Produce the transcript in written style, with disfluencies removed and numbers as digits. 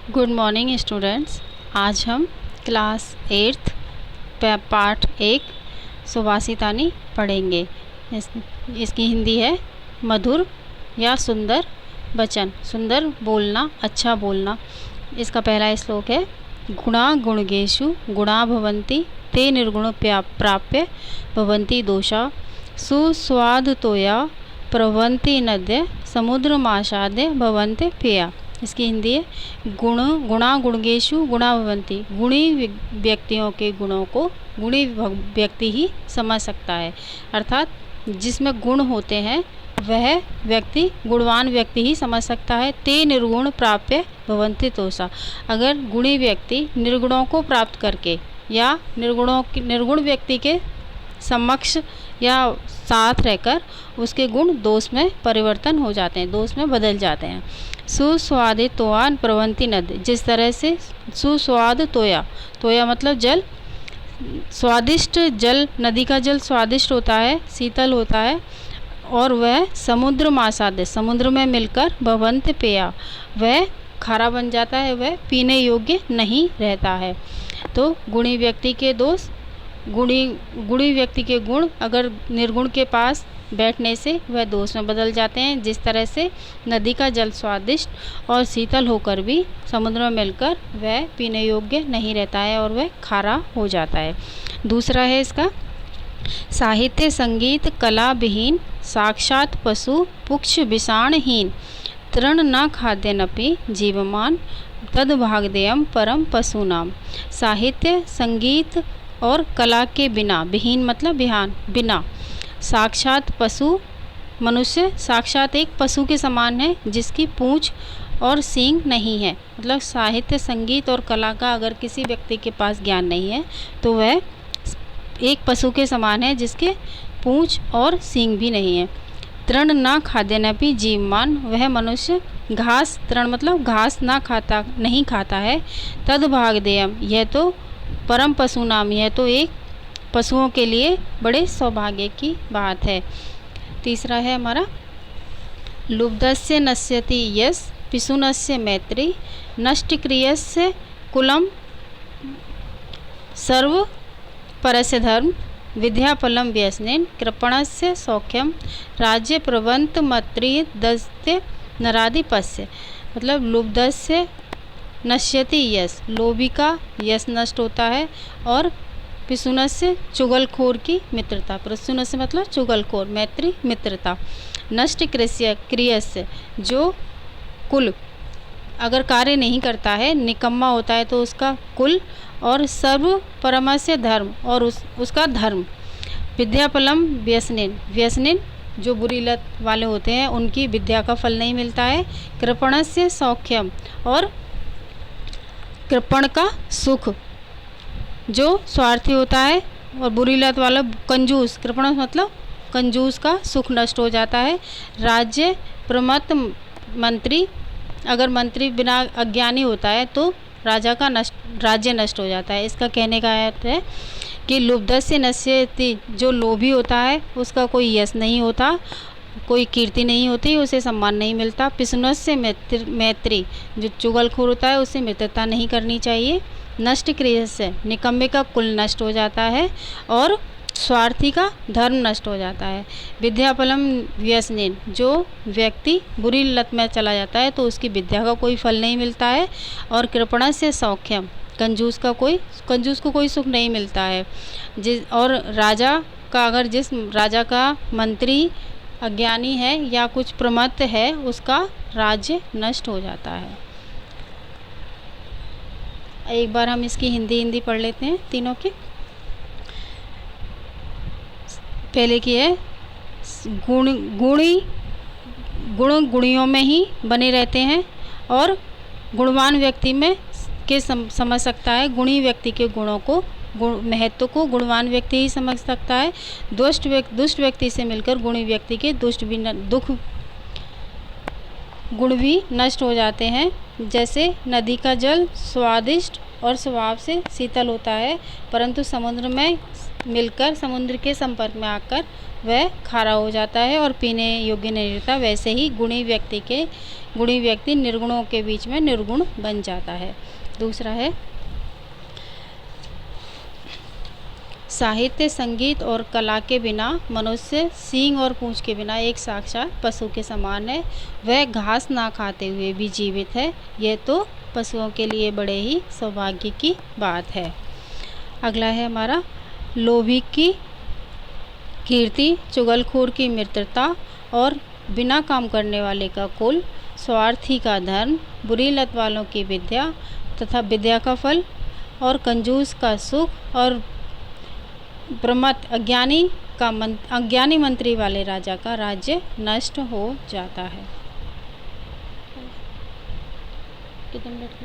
Good morning students. आज हम class 8th part 1 सुभाषितानी पढ़ेंगे। इसकी हिंदी है मधुर या सुंदर वचन। सुंदर बोलना, अच्छा बोलना। इसका पहला श्लोक है, गुणा गुणगेषु गुणा भवन्ति ते निर्गुण प्राप्य भवन्ति दोषा सुस्वादुतोया प्रभवन्ति नद्य समुद्रमासाद्य भवन्ति पेया। इसकी हिंदी है, गुणा गुणगेषु गुणा भवन्ति। गुणी व्यक्तियों के गुणों को गुणी व्यक्ति ही समझ सकता है, अर्थात जिसमें गुण होते हैं वह व्यक्ति गुणवान व्यक्ति ही समझ सकता है। ते निर्गुण प्राप्य भवन्ति दोषा। अगर गुणी व्यक्ति निर्गुणों को प्राप्त करके या निर्गुण व्यक्ति के समक्ष या साथ रहकर उसके गुण दोष में परिवर्तन हो जाते हैं, दोष में बदल जाते हैं। सुस्वादे तोया प्रवंती नद। जिस तरह से सुस्वाद तोया, तोया मतलब जल, स्वादिष्ट जल, नदी का जल स्वादिष्ट होता है, शीतल होता है, और वह समुद्र मासाद्य, समुद्र में मिलकर भवन्ति पेया, वह खारा बन जाता है, वह पीने योग्य नहीं रहता है। तो गुणी व्यक्ति के दोष, गुणी व्यक्ति के गुण अगर निर्गुण के पास बैठने से वह दोष में बदल जाते हैं। जिस तरह से नदी का जल स्वादिष्ट और शीतल होकर भी समुद्र में मिलकर वह पीने योग्य नहीं रहता है और वह खारा हो जाता है। दूसरा है इसका, साहित्य संगीत कला विहीन साक्षात पशु पुक्ष विषाणहीन तृण न खाद्यनपि जीवमान तद भागदेयम परम पशु नाम। साहित्य संगीत और कला के बिना, विहीन मतलब बिना, साक्षात पशु, मनुष्य साक्षात एक पशु के समान है जिसकी पूंछ और सींग नहीं है। मतलब साहित्य संगीत और कला का अगर किसी व्यक्ति के पास ज्ञान नहीं है तो वह एक पशु के समान है जिसके पूंछ और सींग भी नहीं है। तृण न खाद्यनपि जीवमान, वह मनुष्य घास, तृण मतलब घास नहीं खाता है। तद भागदेयम, यह तो परम पशु नाम, यह तो एक पशुओं के लिए बड़े सौभाग्य की बात है। तीसरा है हमारा, लुब्धस्य नश्यति यश पिशुनस्य मैत्री नष्टक्रियस्य कुलम सर्व परस्य धर्म विद्याफलम व्यसनेन कृपणस्य सौख्यम राज्य प्रबंध मत्रिदस्य नराधिपस्य। मतलब लुब्धस्य नश्यति यश, लोभी का यश नष्ट होता है, और पिशुनस्य चुगलखोर की मित्रता, पिशुनस्य मतलब चुगलखोर, मैत्री मित्रता। नष्ट क्रियस्य, जो कुल अगर कार्य नहीं करता है, निकम्मा होता है तो उसका कुल, और सर्व परमस्य धर्म, और उसका धर्म। विद्याफलम व्यसनेन, व्यसनेन जो बुरी लत वाले होते हैं उनकी विद्या का फल नहीं मिलता है। कृपणस्य सौख्यम, और कृपण का सुख, जो स्वार्थी होता है, और बुरी लत वाला कंजूस, कृपण मतलब कंजूस का सुख नष्ट हो जाता है। राज्य प्रमत्त मंत्री, अगर मंत्री बिना अज्ञानी होता है तो राज्य नष्ट हो जाता है। इसका कहने का अर्थ है कि लुब्धस्य नश्यति, जो लोभी होता है उसका कोई यश नहीं होता, कोई कीर्ति नहीं होती, उसे सम्मान नहीं मिलता। पिशुनस्य मैत्री, जो चुगलखोर होता है उससे मित्रता नहीं करनी चाहिए। नष्ट क्रियस्य, निकम्मे का कुल नष्ट हो जाता है, और स्वार्थी का धर्म नष्ट हो जाता है। विद्याफलम व्यसनेन, जो व्यक्ति बुरी लत में चला जाता है तो उसकी विद्या का कोई फल नहीं मिलता है। और कृपणस्य सौख्यम, कंजूस को कोई सुख नहीं मिलता है। और राजा का, अगर जिस राजा का मंत्री अज्ञानी है या कुछ प्रमत्त है उसका राज्य नष्ट हो जाता है। एक बार हम इसकी हिंदी पढ़ लेते हैं तीनों की। पहले की है, गुण गुणियों में ही बने रहते हैं, और गुणवान व्यक्ति में समझ सकता है। गुणी व्यक्ति के गुणों को, महत्व को गुणवान व्यक्ति ही समझ सकता है। दुष्ट व्यक्ति से मिलकर गुणी व्यक्ति के गुण भी नष्ट हो जाते हैं। जैसे नदी का जल स्वादिष्ट और स्वभाव से शीतल होता है, परंतु समुद्र में मिलकर, समुद्र के संपर्क में आकर वह खारा हो जाता है और पीने योग्य नहीं रहता। वैसे ही गुणी व्यक्ति निर्गुणों के बीच में निर्गुण बन जाता है। दूसरा है साहित्य, संगीत और कला के बिना मनुष्य सींग और पूंछ के बिना एक साक्षात पशु के समान है। वह घास ना खाते हुए भी जीवित है। यह तो पशुओं के लिए बड़े ही सौभाग्य की बात है। अगला है हमारा लोभी की कीर्ति, चुगलखोर की मित्रता और बिना काम करने वाले का कुल, स्वार्थी का धर्म, बुरी लत वालों की विद्या तथा विद्या का फल और कंजूस का सुख और प्रमत्त अज्ञानी मंत्री वाले राजा का राज्य नष्ट हो जाता है। कितने मिनट